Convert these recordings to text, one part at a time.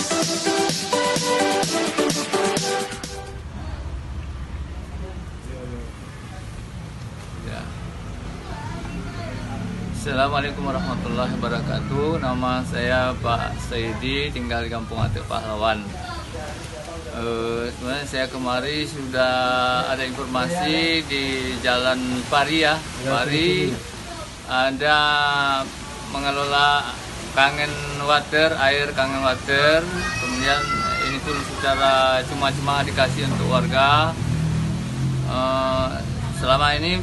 Ya. Assalamualaikum warahmatullahi wabarakatuh. Nama saya Pak Saidi, tinggal di Kampung Atik Pahlawan. Sebenarnya saya kemari sudah ada informasi di Jalan Pari ya, Pari ada mengelola kangen water, air kangen water. Kemudian ini pun secara cuma-cuma dikasih untuk warga. Selama ini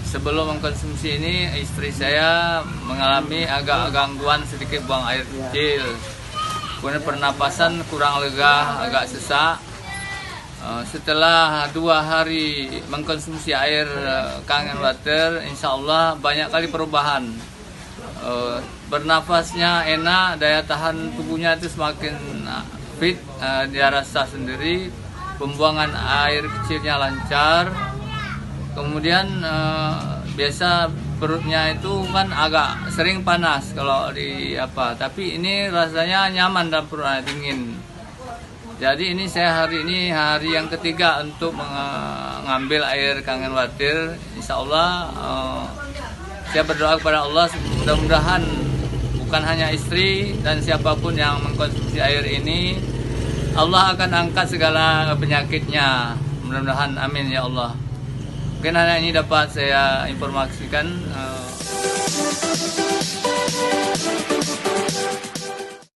sebelum mengkonsumsi ini istri saya mengalami agak gangguan sedikit buang air kecil. Kemudian pernapasan kurang lega, agak sesak. Setelah 2 hari mengkonsumsi air kangen water, insya Allah banyak kali perubahan. Bernafasnya enak, daya tahan tubuhnya itu semakin fit, dia rasa sendiri. Pembuangan air kecilnya lancar. Kemudian biasa perutnya itu kan agak sering panas kalau tapi ini rasanya nyaman dan perutnya dingin. Jadi ini saya hari ini hari yang ketiga untuk mengambil air kangen water. Insya Allah saya berdoa kepada Allah mudah-mudahan bukan hanya istri dan siapapun yang mengkonsumsi air ini Allah akan angkat segala penyakitnya. Mudah-mudahan, amin ya Allah. Mungkin hanya ini dapat saya informasikan.